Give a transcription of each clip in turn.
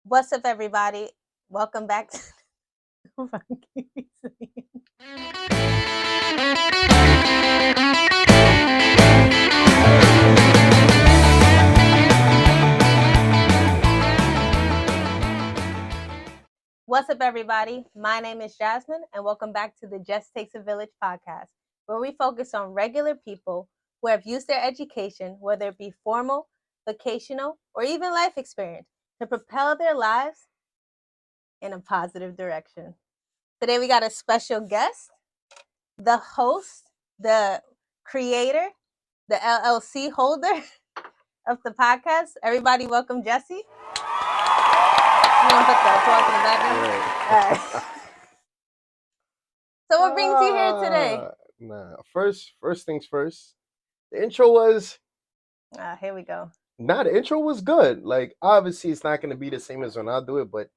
What's up, everybody? Welcome back to What's up, everybody? My name is Jasmine, and welcome back to the JessTakesAVillage podcast, where we focus on regular people who have used their education, whether it be formal, vocational, or even life experience, to propel their lives in a positive direction. Today, we got a special guest, the host, the creator, the LLC holder of the podcast. Everybody, welcome Jessie. You want to put the applause in the background? All right. So, what brings you here today? First things first. The intro was Here we go. the intro was good. Like, obviously, it's not gonna be the same as when I do it, but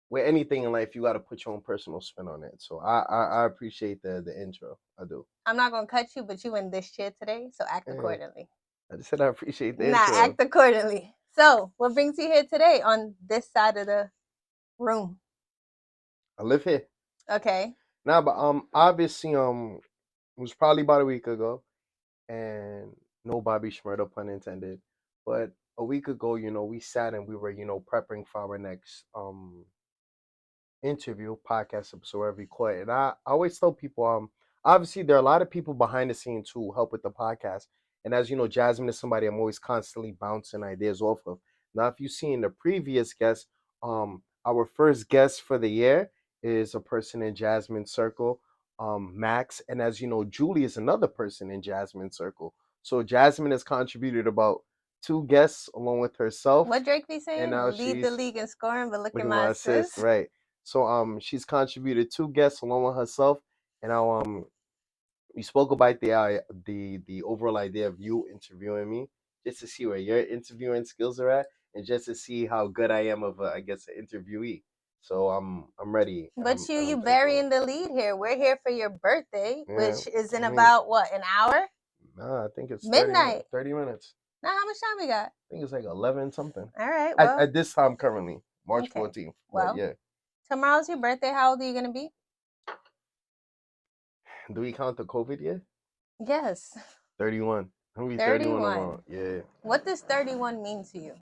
with anything in life, you got to put your own personal spin on it. So I appreciate the intro. I do. I'm not gonna cut you, but you in this chair today, so act accordingly. I just said I appreciate the intro. Act accordingly. So, what brings you here today on this side of the room? I live here. Okay. But obviously it was probably about a week ago, and no Bobby Schmurda, pun intended. But a week ago, we sat and we were, prepping for our next interview, podcast episode, wherever you call it. And I always tell people, obviously there are a lot of people behind the scenes who help with the podcast. And as you know, Jasmine is somebody I'm always constantly bouncing ideas off of. Now, if you've seen the previous guest, our first guest for the year is a person in Jasmine's circle, Max. And as you know, Julie is another person in Jasmine's circle. So Jasmine has contributed about 2 guests along with herself. What Drake be saying? And now Lead the league in scoring, but look at my assist. Right. So she's contributed 2 guests along with herself. And now we spoke about the overall idea of you interviewing me, just to see where your interviewing skills are at, and just to see how good I am of an interviewee. So I'm ready. But you burying the lead here. We're here for your birthday, which is in about an hour? Nah, I think it's midnight. 30 minutes. Now, how much time we got? I think it's like 11 something. All right. Well, at this time currently, March 14th. Well, yeah. Tomorrow's your birthday. How old are you gonna be? Do we count the COVID year? Yes. 31. I'm gonna be 31. Yeah. What does 31 mean to you?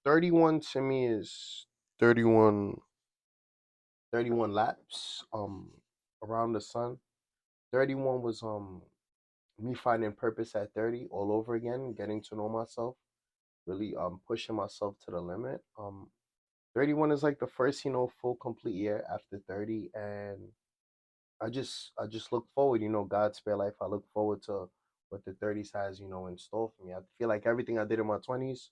31 to me is 31 laps around the sun. 31 was me finding purpose at 30 all over again, getting to know myself, really pushing myself to the limit. 31 is like the first, full complete year after 30, and I just look forward, God's spare life. I look forward to what the 30s has, in store for me. I feel like everything I did in my 20s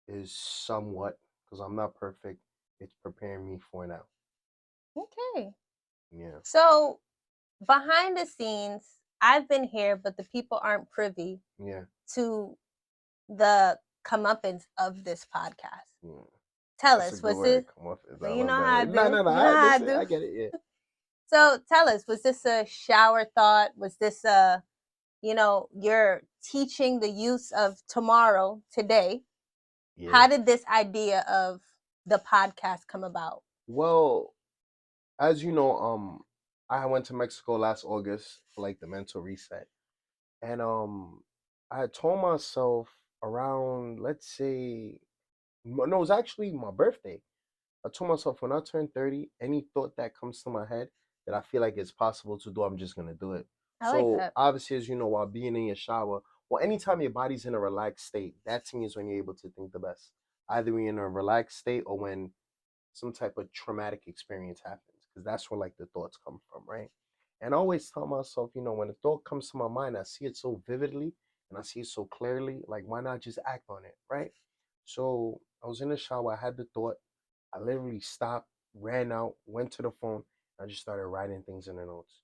is somewhat, because I'm not perfect, it's preparing me for now. Okay. Yeah. So behind the scenes, I've been here, but the people aren't privy to the comeuppance of this podcast. Yeah. Tell us, was this? You know how I do. No, I get it. Yeah. So tell us, was this a shower thought? Was this you're teaching the use of tomorrow, today? Yeah. How did this idea of the podcast come about? Well, as you know, I went to Mexico last August for like the mental reset. And I had told myself around, let's say, no, it was actually my birthday. I told myself when I turn 30, any thought that comes to my head that I feel like it's possible to do, I'm just going to do it. So obviously, as you know, while being in your shower, well, anytime your body's in a relaxed state, that to me is when you're able to think the best. Either when you're in a relaxed state or when some type of traumatic experience happens, because that's where like the thoughts come from, right? And I always tell myself, when a thought comes to my mind, I see it so vividly and I see it so clearly, like, why not just act on it, right? So I was in the shower, I had the thought, I literally stopped, ran out, went to the phone, and I just started writing things in the notes.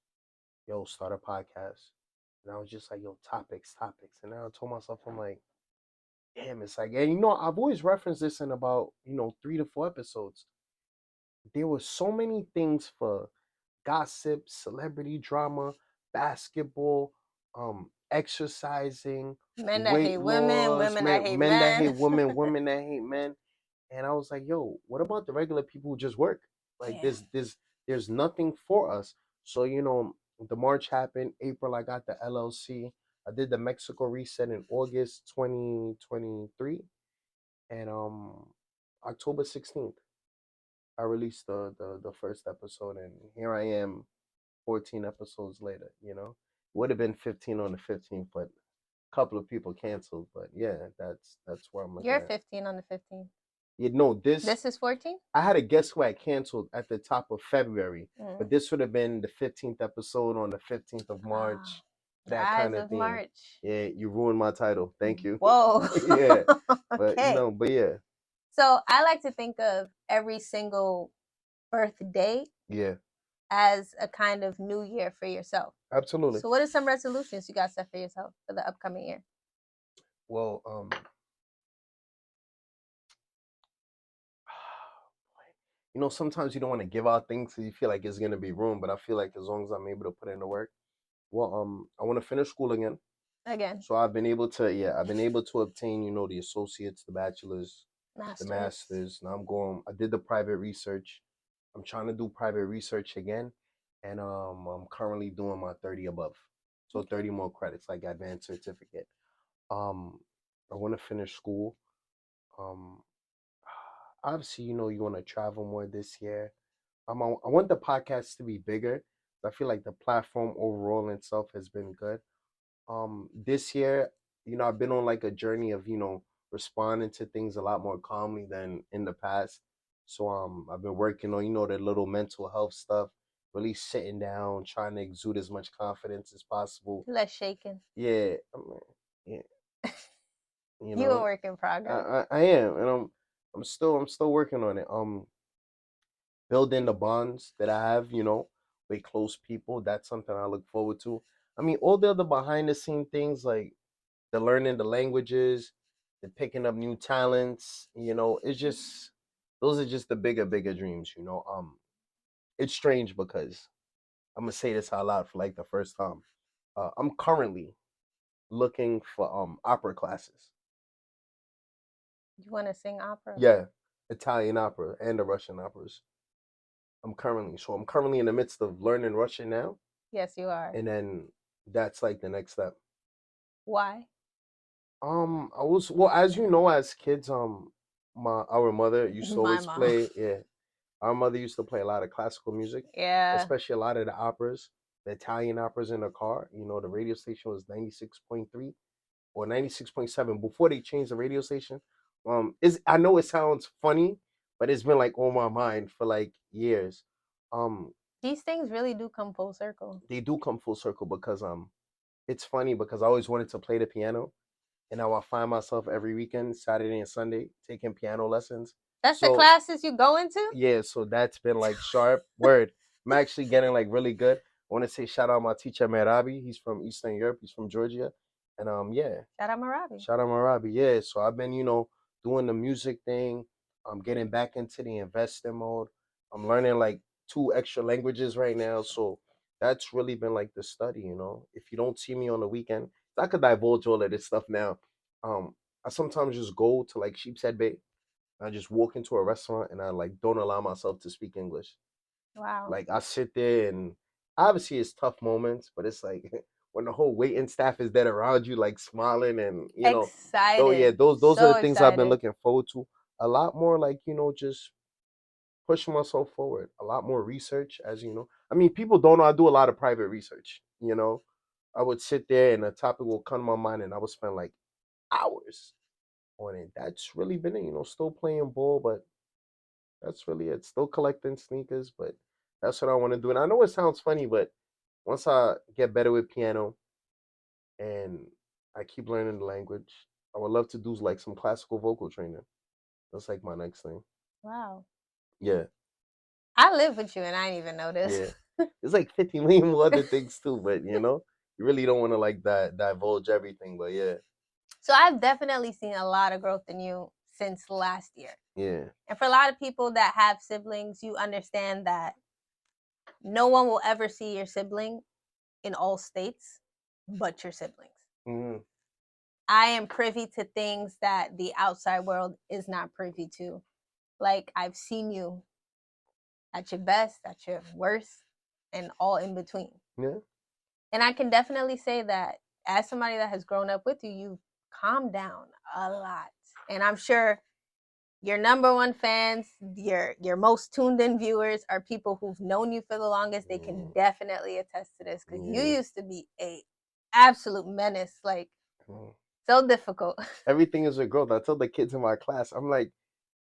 Yo, start a podcast. And I was just like, yo, topics. And then I told myself, I'm like, damn, it's like, and I've always referenced this in about, 3 to 4 episodes. There were so many things for gossip, celebrity drama, basketball, exercising, men that hate women, women that hate men, that hate women, women that hate men. And I was like, yo, what about the regular people who just work? Like Yeah. there's nothing for us. So, the March happened, April I got the LLC. I did the Mexico reset in August 2023. And October 16th, I released the first episode, and here I am 14 episodes later, Would have been 15 on the 15th, but a couple of people canceled. But yeah, that's where I'm looking You're at. 15 on the 15th. This This is 14? I had a guess who I canceled at the top of February, Mm. but this would have been the 15th episode on the 15th of Ah, March, the that eyes kind of of thing. March. Yeah, you ruined my title. Thank you. Whoa. Yeah, but Okay. but yeah, So I like to think of every single birthday yeah, as a kind of new year for yourself. absolutely. So what are some resolutions you got set for yourself for the upcoming year? Well, sometimes you don't want to give out things because you feel like it's gonna be ruined, but I feel like as long as I'm able to put in the work, well, I want to finish school again. Again, So I've been able to obtain, the associates, the bachelors, the masters. masters. Now I did the private research. I'm trying to do private research again, and I'm currently doing my 30 above, so Okay. 30 more credits, like advanced certificate. Um, I want to finish school. Um, Obviously, you want to travel more this year. I want the podcast to be bigger. I feel like the platform overall in itself has been good. This year, I've been on like a journey of, responding to things a lot more calmly than in the past. So I've been working on, the little mental health stuff, really sitting down, trying to exude as much confidence as possible. Less shaken. Yeah, yeah, you You a know, work in progress. I am, and I'm still working on it. Building the bonds that I have, with close people. That's something I look forward to. I mean, all the other behind the scene things like the learning the languages, the picking up new talents, it's just those are just the bigger dreams, It's strange because I'm gonna say this out loud for like the first time. I'm currently looking for opera classes. You want to sing opera? Yeah, Italian opera and the Russian operas. I'm currently in the midst of learning Russian now, Yes, you are. and then that's like the next step. Why? I was well, as you know, as kids, our mother used to My always mom. play. Yeah, our mother used to play a lot of classical music, Yeah. especially a lot of the operas, the Italian operas in the car. The radio station was 96.3 or 96.7 before they changed the radio station. Is I know it sounds funny, but it's been like on my mind for like years. Um, These things really do come full circle. they do come full circle because it's funny because I always wanted to play the piano, and now I find myself every weekend, Saturday and Sunday, taking piano lessons. That's the So classes you go into? yeah, so that's been like sharp word. I'm actually getting like really good. I want to say shout out my teacher Merabi. He's from Eastern Europe. He's from Georgia, and yeah, Shout out Marabi. shout out Merabi. Yeah, so I've been doing the music thing. I'm getting back into the investing mode. I'm learning like two extra languages right now, so that's really been like the study. If you don't see me on the weekend, I could divulge all of this stuff now. I sometimes just go to like Sheepshead Bay. I just walk into a restaurant and I like don't allow myself to speak English. Wow. Like I sit there and obviously it's tough moments, but it's like when the whole waiting staff is dead around you, like smiling and so yeah, Excited. those are So the things I've been excited. looking forward to. A lot more like just pushing myself forward. A lot more research, as you know. I mean, people don't know I do a lot of private research. I would sit there and a topic will come to my mind, and I would spend like hours on it. That's really been it. Still playing ball, but that's really it. Still collecting sneakers, but that's what I want to do. And I know it sounds funny, but once I get better with piano and I keep learning the language, I would love to do like some classical vocal training. That's like my next thing. Wow. Yeah, I live with you and I didn't even know this. yeah. There's like 50 million more other things too, but you really don't want to like divulge everything. But yeah, So I've definitely seen a lot of growth in you since last year. yeah, And for a lot of people that have siblings, you understand that no one will ever see your sibling in all states but your siblings. hmm I am privy to things that the outside world is not privy to. like I've seen you at your best, at your worst, and all in between. Yeah. And I can definitely say that as somebody that has grown up with you, you've calmed down a lot. And I'm sure your number one fans, your most tuned in viewers are people who've known you for the longest. They can definitely attest to this because you Yeah. used to be a absolute menace, like so difficult. Everything is a growth. I tell the kids in my class, I'm like,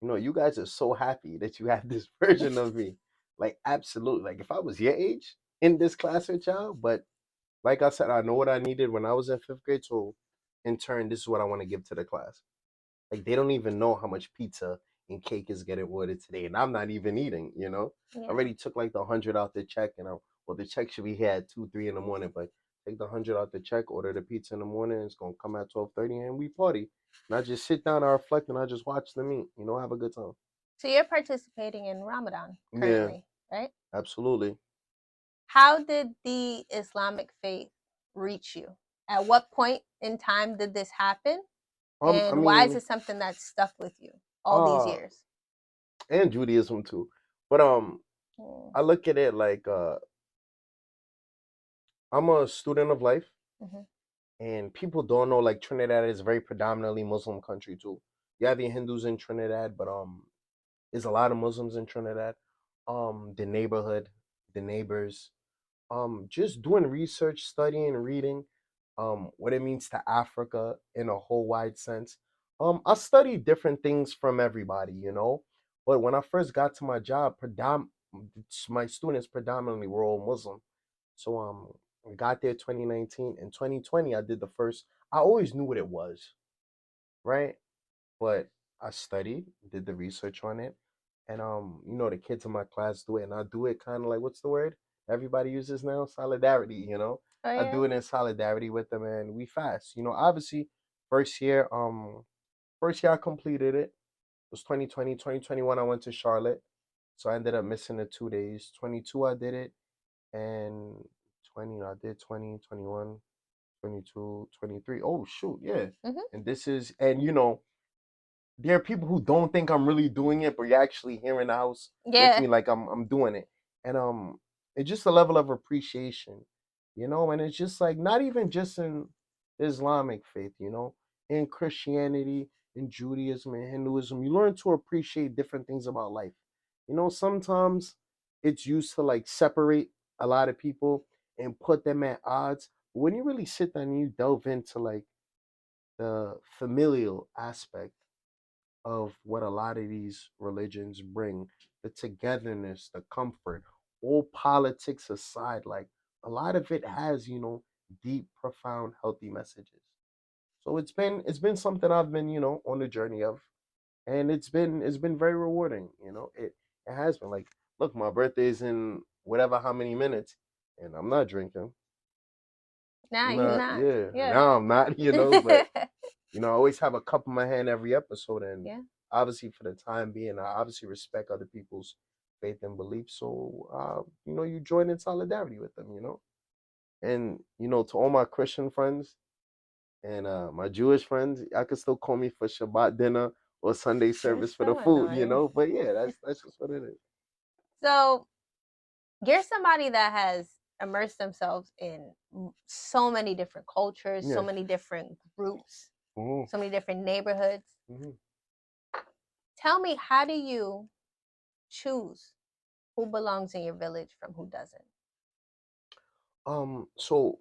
you guys are so happy that you have this version of me. Like, absolutely. Like, if I was your age in this class with y'all, but like I said, I know what I needed when I was in fifth grade. So, in turn, this is what I want to give to the class. Like, they don't even know how much pizza and cake is getting ordered today, and I'm not even eating. I Yeah. already took like the 100 out the check, and well, the check should be here at 2, 3 in the morning, but take the 100 out the check, order the pizza in the morning. It's gonna come at 12:30, and we party. And I just sit down, I reflect, and I just watch the meat. Have a good time. So you're participating in Ramadan Yeah, currently, right? absolutely. How did the Islamic faith reach you? At what point in time did this happen? I And why is mean, it something that stuck with you all these uh, years? and Judaism too, but Mm. I look at it like I'm a student of life, Mm-hmm. and people don't know like Trinidad is a very predominantly Muslim country too. You have your Hindus in Trinidad, but there's a lot of Muslims in Trinidad. The neighborhood, the neighbors, just doing research, studying, reading, what it means to Africa in a whole wide sense. I studied different things from everybody. But when I first got to my job, my students predominantly were all Muslim. So I got there 2019. In 2020, I did the first. I always knew what it was, right? But I studied, did the research on it, and the kids in my class do it, and I do it kind of like, what's the word everybody uses now? Solidarity. Oh I yeah. do it in solidarity with them, and we fast. Obviously, first year, first year I completed it. It was 2020, 2021. I went to Charlotte, so I ended up missing the 2 days. 22, I did it, and 20, I did 20, 21, 22, 23. Oh shoot, yeah. Mm-hmm. And this is, and there are people who don't think I'm really doing it, but you're actually here in the house with Yeah. me, like I'm doing it, and it's just a level of appreciation, and it's just like not even just in Islamic faith, in Christianity, in Judaism, and Hinduism, you learn to appreciate different things about life. Sometimes it's used to like separate a lot of people and put them at odds. But when you really sit down and you delve into like the familial aspect of what a lot of these religions bring, the togetherness, the comfort, all politics aside, like a lot of it has, deep, profound, healthy messages. So it's been something I've been, on the journey of, and it's been very rewarding. It has been like, look, my birthday's in whatever how many minutes, and I'm not drinking. Nah, I'm you're not, not. yeah. Yeah. Now I'm not, but I always have a cup in my hand every episode, and Yeah. obviously for the time being, I obviously respect other people's faith and beliefs. So, you join in solidarity with them. And to all my Christian friends and my Jewish friends, I could still call me for Shabbat dinner or Sunday You're service for the so food. annoying. But yeah, that's just what it is. So you're somebody that has immersed themselves in so many different cultures, so Yeah. many different groups, Hmm. so many different neighborhoods. Hmm. Tell me, how do you choose who belongs in your village from who doesn't? So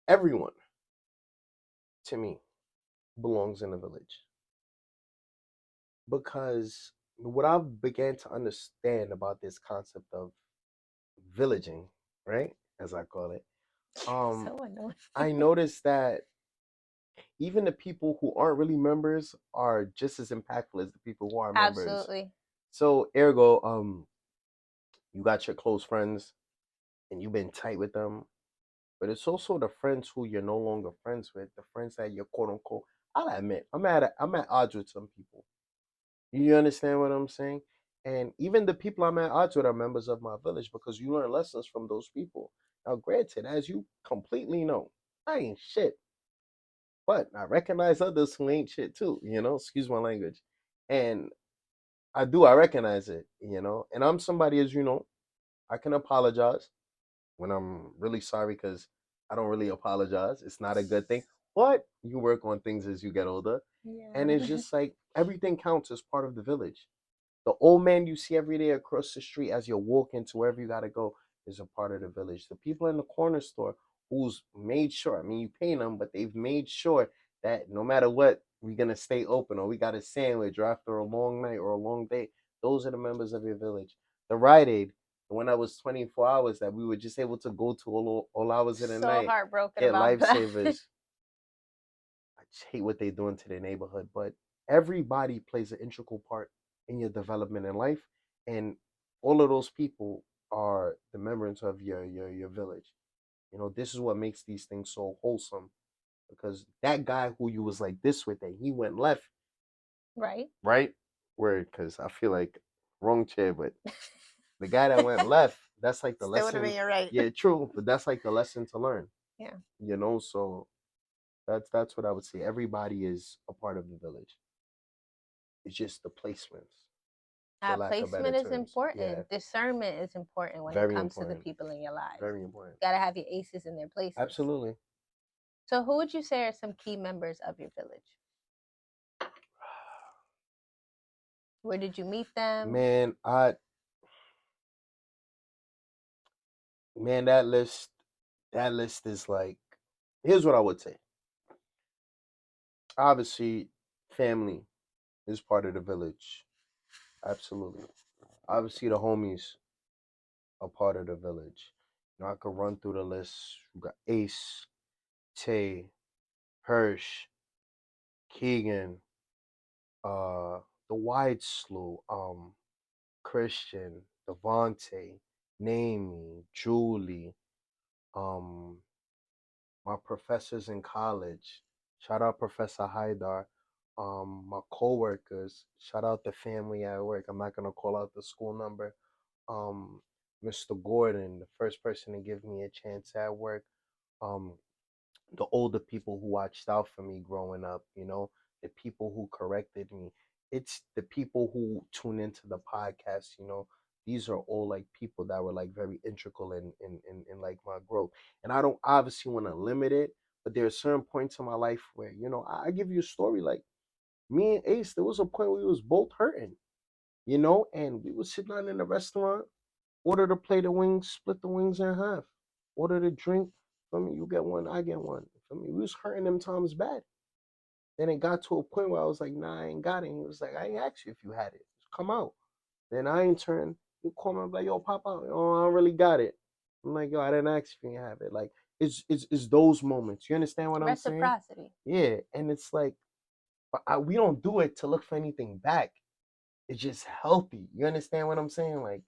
everyone to me belongs in a village because what I've began to understand about this concept of villaging, right, as I call it, um, So annoying. I noticed that even the people who aren't really members are just as impactful as the people who are members. Absolutely. So, ergo, you got your close friends and you've been tight with them, but it's also the friends who you're no longer friends with, the friends that you're quote unquote. I'll admit, I'm at odds with some people. You understand what I'm saying? And even the people I'm at odds with are members of my village because you learn lessons from those people. Now, granted, as you completely know, I ain't shit, but I recognize others who ain't shit too. Excuse my language. And I do. I recognize it, and I'm somebody, as you know, I can apologize when I'm really sorry because I don't really apologize. It's not a good thing, but you work on things as you get older, and it's Yeah. just like everything counts as part of the village. The old man you see every day across the street as you're walking to wherever you gotta go is a part of the village. The people in the corner store who's made sure, I mean, you pay them, but they've made sure that no matter what, we're gonna stay open or we got a sandwich or after a long night or a long day. Those are the members of your village. The Rite Aid, the one that was 24 hours that we were just able to go to all hours of the So night, heartbroken get about that. lifesavers. I just hate what they're doing to their neighborhood, but everybody plays an integral part in your development in life, and all of those people are the members of your village. This is what makes these things so wholesome because that guy who you was like this with, that he went left, Right. right? Where because I feel like wrong chair, but the guy that went left, that's like the Still would have been lesson. your right. Yeah, true, but that's like the lesson to learn. Yeah. So that's what I would say. Everybody is a part of the village. It's just the placements, for lack of better Placement is terms. Yeah, important. Discernment is important when it very comes to the important. people in your lives. Very important. You gotta have your aces in their places. Absolutely. So, who would you say are some key members of your village? Where did you meet them? Man, that list is like, here's what I would say. Obviously, family is part of the village. Absolutely. Obviously, the homies are part of the village. I could run through the list. We got Ace, Tay, Hirsch, Keegan, uh, the Wide Slew, Christian, Devontae, Namie, Julie, um, my professors in college. Shout out Professor Haidar. My coworkers. Shout out the family at work. I'm not gonna call out the school number. Um, Mr. Gordon, the first person to give me a chance at work. Um, the older people who watched out for me growing up, the people who corrected me. It's the people who tune into the podcast, these are all like people that were like very integral in like my growth. And I don't obviously want to limit it, but there are certain points in my life where, I give you a story like me and Ace, there was a point where we was both hurting, and we was sitting down in the restaurant, ordered a plate of wings, split the wings in half, ordered a drink. For me, you get one, I get one. For me, we was hurting them times bad. Then it got to a point where I was like, nah, I ain't got it. He was like, I ain't asked you if you had it. Just come out. Then I in turn, you call me, I'm like, yo, pop out. Oh, I don't really got it. I'm like, yo, I didn't ask if you have it. Like, it's those moments. You understand what I'm saying? Reciprocity. Yeah. And it's like, but we don't do it to look for anything back. It's just healthy. You understand what I'm saying? Like,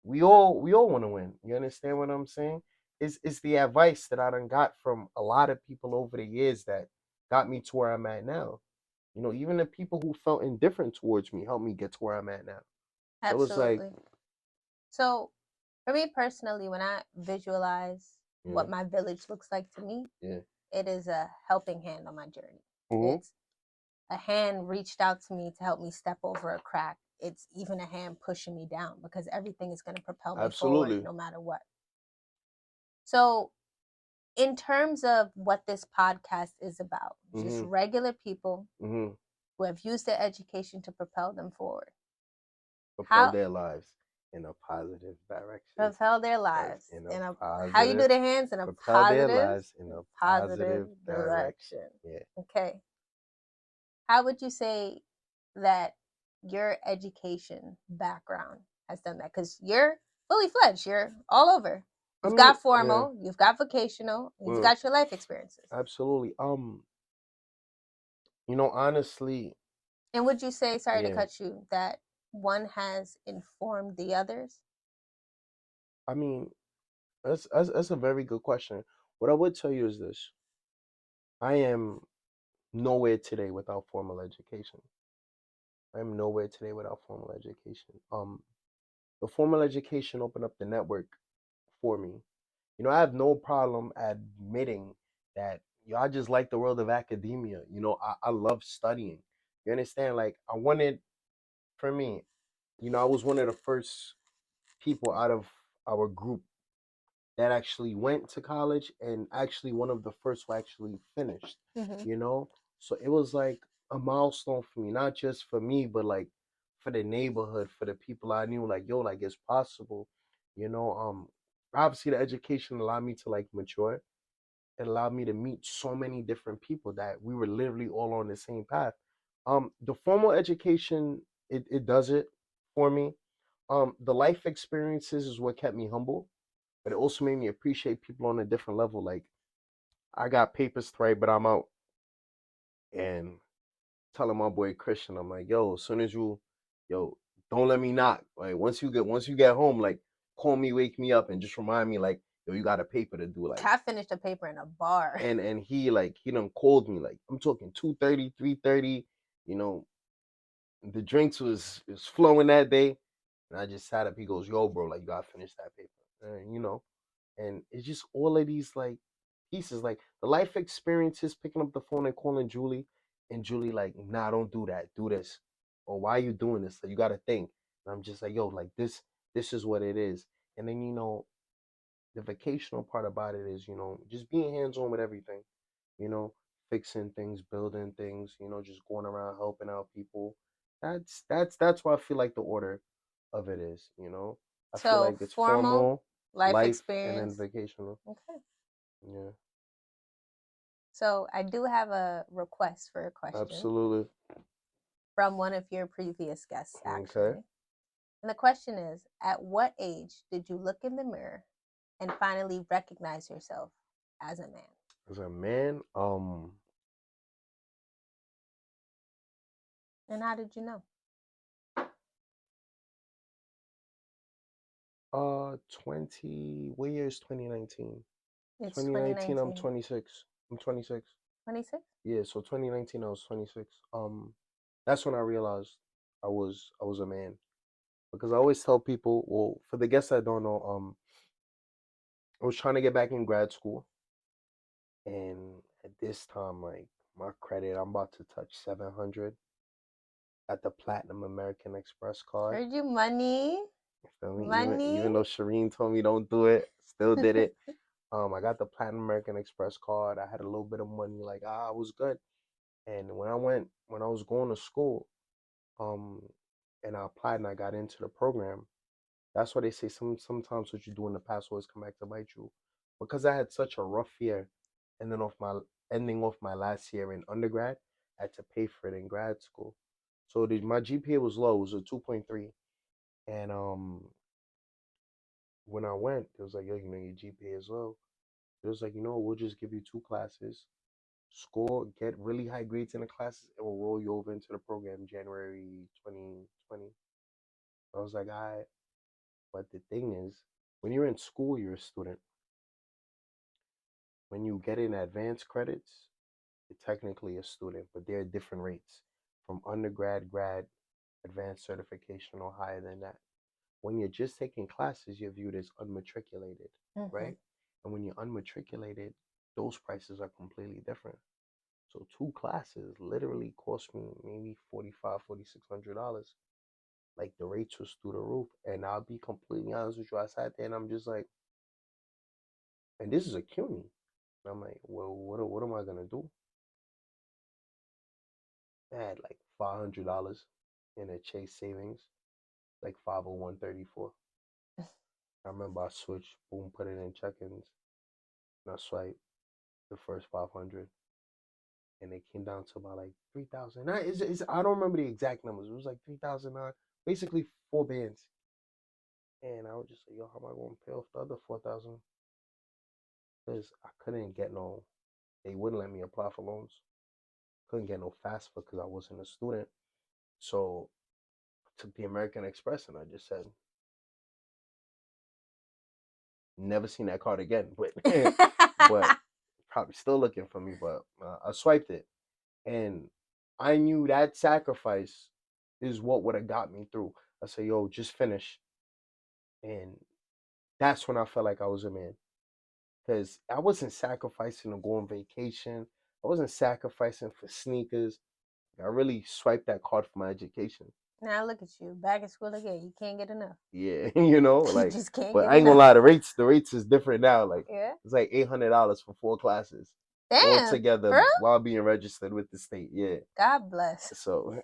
we all want to win. You understand what I'm saying? It's the advice that I done got from a lot of people over the years that got me to where I'm at now. Even the people who felt indifferent towards me helped me get to where I'm at now. So it's like, Absolutely. So, for me personally, when I visualize yeah, what my village looks like to me, yeah, it is a helping hand on my journey. hmm, It's a hand reached out to me to help me step over a crack. It's even a hand pushing me down because everything is going to propel me forward absolutely, no matter what. So, in terms of what this podcast is about, just hmm, regular people hmm, who have used their education to propel them forward. propel How their lives in a positive direction. propel their lives In a in a how you do positive, the hands in a propel their positive lives in a positive positive direction. direction. Yeah. Okay. How would you say that your education background has done that? Because you're fully fledged, you're all over. I You've mean, got yeah, formal, you've got vocational, you've mm, got your life experiences. absolutely. Honestly, And would you say, sorry to yeah. cut you, that one has informed the others? I mean, that's a very good question. What I would tell you is this: I am nowhere today without formal education. I am nowhere today without formal education. The formal education opened up the network for me. I have no problem admitting that I just like the world of academia. I love studying. You understand? Like I wanted for me, I was one of the first people out of our group that actually went to college, and actually one of the first who actually finished, Hmm. you know? So it was like a milestone for me, not just for me, but like for the neighborhood, for the people I knew, like, yo, like it's possible, you know. Obviously the education allowed me to like mature. It allowed me to meet so many different people that we were literally all on the same path. The formal education, it does it for me. The life experiences is what kept me humble, but it also made me appreciate people on a different level. Like, I got papers to write, but I'm out and telling my boy Christian, I'm like, yo, as soon as yo, don't let me knock. Like, once you get home, like, call me, wake me up, and just remind me, like, yo, you got a paper to do. Like, I finished a paper in a bar. and he done called me, like, I'm talking 2:30, 3:30. You know, the drinks was flowing that day, and I just sat up. He goes, yo, bro, like, you gotta finish that paper. And it's just all of these like pieces, like the life experiences, picking up the phone and calling Julie, and Julie like, nah, don't do that, do this, or why are you doing this? Like, you gotta think. And I'm just like, yo, like this is what it is. And then the vocational part about it is, just being hands on with everything, you know, fixing things, building things, just going around helping out people. That's why I feel like the order of it is. I feel So like it's formal formal, life life, and then experience. vacational. Okay. Yeah, So I do have a request for a question absolutely. from one of your previous guests, Okay. actually. And the question is, at what age did you look in the mirror and finally recognize yourself as a man? As a man, And how did you know? what year is 2019? It's 2019, I'm 2019. 26. I'm 26. 26? Yeah, so 2019 I was 26. That's when I realized I was a man. Because I always tell people, well, for the guests that don't know, I was trying to get back in grad school, and at this time, like, my credit, I'm about to touch 700 at the Platinum American Express card. Heard you, money. You feel me? Money. Even though Shireen told me don't do it, still did it. I got the Platinum American Express card. I had a little bit of money, like, I was good. And when I was going to school, um, and I applied and I got into the program, that's why they say sometimes what you do in the past always come back to bite you. Because I had such a rough year, and then ending off my last year in undergrad, I had to pay for it in grad school. So my GPA was low, it was a 2.3. And when I went, it was like, yo, your GPA is low. It was like, we'll just give you two classes, score, get really high grades in the classes, and we'll roll you over into the program January 2020. I was like, all right. But the thing is, when you're in school, you're a student. When you get in advanced credits, you're technically a student, but there are different rates from undergrad, grad, advanced certification, or higher than that. When you're just taking classes, you're viewed as unmatriculated, Mm-hmm. right? And when you're unmatriculated, those prices are completely different. So two classes literally cost me maybe $4,500, $4,600. Like, the rates was through the roof. And I'll be completely honest with you, I sat there and I'm just like, and this is a CUNY. And I'm like, well, what am I gonna do? I had like $500 in a Chase savings, like 50134. I remember I switched, boom, put it in check-ins, and I swiped the first 500, and it came down to about like 3,000. I don't remember the exact numbers. It was like 3,009, basically four bands. And I was just like, yo, how am I gonna pay off the other 4,000? Because I couldn't get no, they wouldn't let me apply for loans. Couldn't get no FAFSA because I wasn't a student. So I took the American Express and I just said, never seen that card again. But but probably still looking for me. But I swiped it, and I knew that sacrifice is what would have got me through. I said, yo, just finish, and that's when I felt like I was a man. Because I wasn't sacrificing to go on vacation. I wasn't sacrificing for sneakers. I really swiped that card for my education. Now look at you, back at school again. You can't get enough. Yeah, You like, just can't but get I ain't gonna enough. lie, the rates is different now. Like, Yeah. it's like $800 for 4 classes all Damn. together For real? while being registered with the state. Yeah. God bless. So,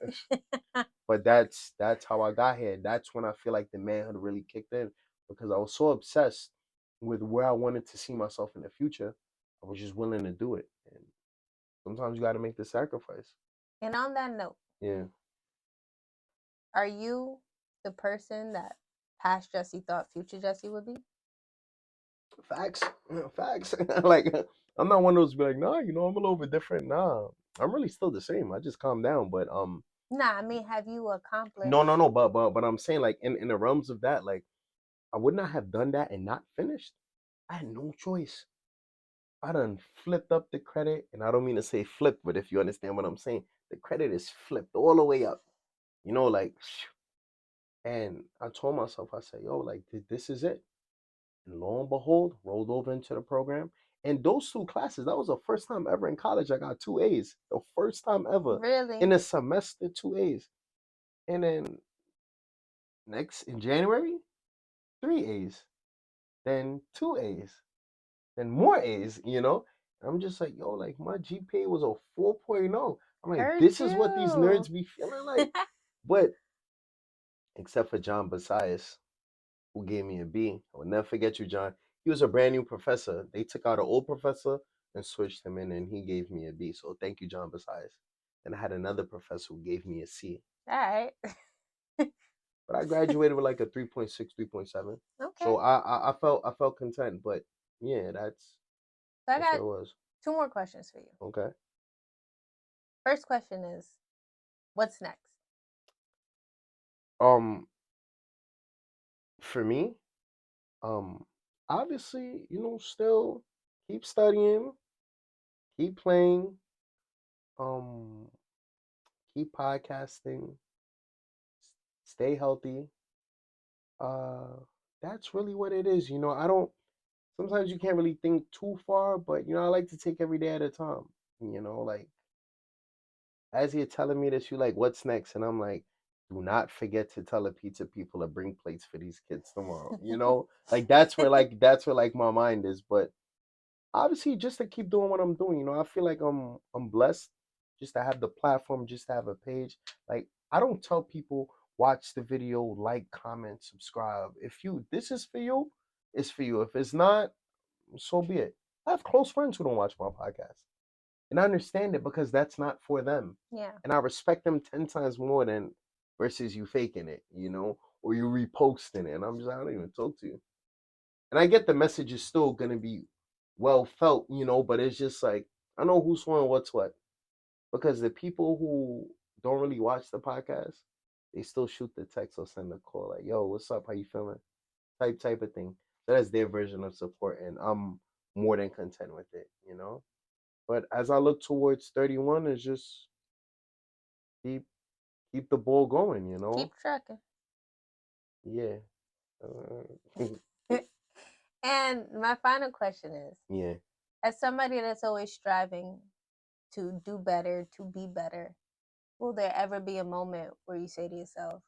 but that's how I got here. That's when I feel like the manhood really kicked in because I was so obsessed with where I wanted to see myself in the future. I was just willing to do it, and sometimes you got to make the sacrifice. And on that note, Yeah. are you the person that past Jesse thought future Jesse would be? Facts, facts. Like, I'm not one of those be like, nah, I'm a little bit different. Nah, I'm really still the same. I just calm down, but Nah, I mean, have you accomplished? no. But I'm saying, like, in the realms of that, like, I would not have done that and not finished. I had no choice. I done flipped up the credit, and I don't mean to say flip, but if you understand what I'm saying, the credit is flipped all the way up. Like, and I told myself, I said, yo, like, this is it. And lo and behold, rolled over into the program. And those 2 classes, that was the first time ever in college I got 2 A's. The first time ever Really? in a semester, 2 A's. And then next in January, 3 A's. Then 2 A's. Then more A's. I'm just like, yo, like my GPA was a 4.0. I'm like, Heard this is what these you. nerds be feeling like. But except for John Basias, who gave me a B. I will never forget you, John. He was a brand new professor. They took out an old professor and switched him in, and he gave me a B. So thank you, John Basias. And I had another professor who gave me a C. All right. But I graduated with like a 3.6, 3.7. Okay. So I felt content. But yeah, So I that's got what it was. 2 more questions for you. Okay. First question is, what's next? For me, obviously, still keep studying, keep playing, um, keep podcasting, stay healthy. Uh, that's really what it is. I don't. Sometimes you can't really think too far, but I like to take every day at a time. Like as you're telling me this, you like, what's next? And I'm like, do not forget to tell the pizza people to bring plates for these kids tomorrow. Like that's where my mind is. But obviously, just to keep doing what I'm doing. I feel like I'm blessed just to have the platform, just to have a page. Like I don't tell people watch the video, like, comment, subscribe. If this is for you, it's for you. If it's not, so be it. I have close friends who don't watch my podcast. And I understand it because that's not for them. Yeah. And I respect them 10 times more than versus you faking it, or you reposting it. And I'm just, I don't even talk to you. And I get the message is still going to be well felt, but it's just like, I know who's swearing what's what. Because the people who don't really watch the podcast, they still shoot the text or send a call like, yo, what's up? How you feeling? Type of thing. So that's their version of support. And I'm more than content with it. But as I look towards 31, it's just keep keep the ball going. Keep trucking. Yeah. And my final question is, Yeah. as somebody that's always striving to do better, to be better, will there ever be a moment where you say to yourself,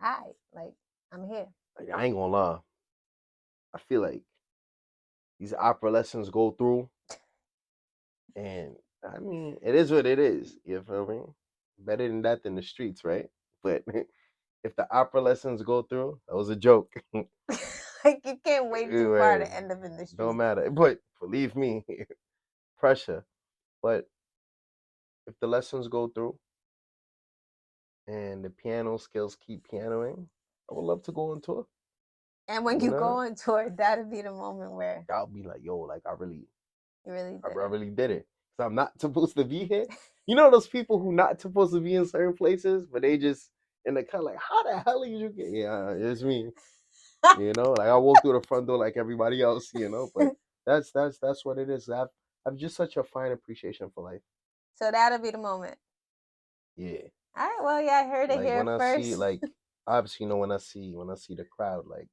hi, like, I'm here? Like, I ain't gonna lie. I feel like these opera lessons go through, and I mean, it is what it is. You feel me? Better than that than the streets, right? But if the opera lessons go through, that was a joke. Like, you can't wait too far to end up in the streets. Don't matter. But believe me, pressure. But if the lessons go through and the piano skills keep pianoing, I would love to go on tour. And when you go on tour, that'll be the moment where I'll be like, yo, like I really did did it. So I'm not supposed to be here. Those people who not supposed to be in certain places, but they just in the car like, how the hell did you get? Yeah, it's me. Like I walk through the front door like everybody else. But that's what it is. I've just such a fine appreciation for life. So that'll be the moment. Yeah. All right. Well, yeah, I heard it here when first. I see, like, obviously, when I see the crowd, like,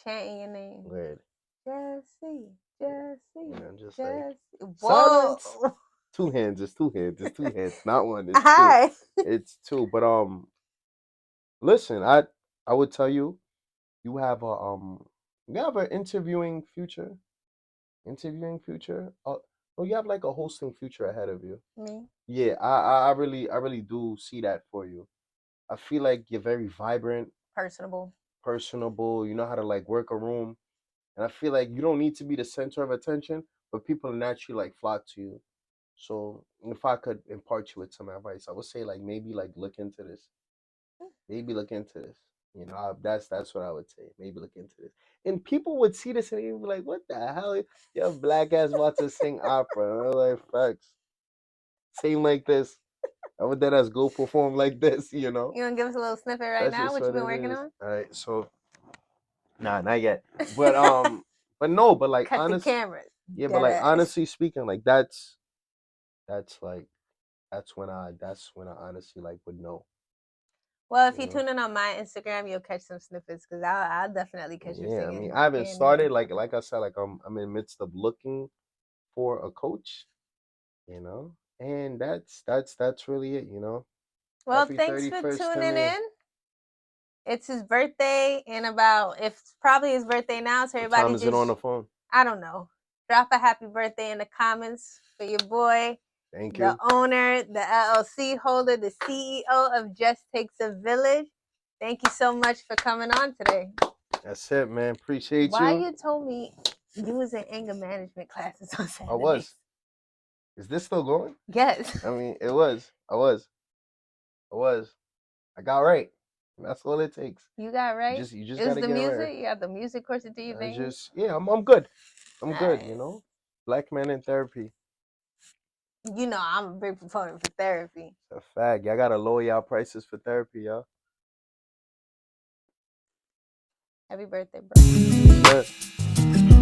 chanting your name. Weird. Jesse. Just Jesse. like, Whoa. silence. 2 hands. It's 2 hands. It's 2 hands. Not one. It's Hi. two. It's 2. But Listen, I would tell you, you have a you have an interviewing future. Oh, you have like a hosting future ahead of you. Me, Yeah, I really do see that for you. I feel like you're very vibrant, personable. personable. You know how to like work a room, and I feel like you don't need to be the center of attention, but people naturally like flock to you. So if I could impart you with some advice, I would say like maybe like look into this. Maybe look into this. You know, that's what I would say. Maybe look into this. And people would see this and they'd be like, "What the hell? Your black ass about to sing opera?" And I'm like, "Facts. Sing like this. I would that as go perform like this." You know, You want to give us a little snippet right that's now? just What you what been it working is. on? All right, so nah, not yet. But but no, but like Cut the honest, cameras. yeah, but Dead like ass. honestly speaking, like that's like that's when I honestly like would know. Well, if You you know. tune in on my Instagram, you'll catch some snippets because I'll definitely catch you Yeah, I mean, singing I haven't and started. dancing. Like I said, like I'm in the midst of looking for a coach. You know, and that's really it. You know, Well, happy thanks for 31st to tuning me. in. It's his birthday in about, it's probably his birthday now, so What time everybody is it on just, the phone? I don't know, drop a happy birthday in the comments for your boy, Thank the you. owner, the LLC holder, the CEO of Just Takes a Village. Thank you so much for coming on today. That's it, man. Appreciate Why you. you told me you was in anger management classes on I Saturdays? was. Is this still going? Yes. I mean, it was. I was. I was. I got right. That's all it takes. You got right. You just It was gotta the get right. music. You got the music course to do your I thing. just yeah, I'm good. I'm good. You Nice. know, black man in therapy. You know I'm a big proponent for therapy. It's a fact. Y'all gotta lower y'all prices for therapy, y'all. Happy birthday, bro. Yes, sir.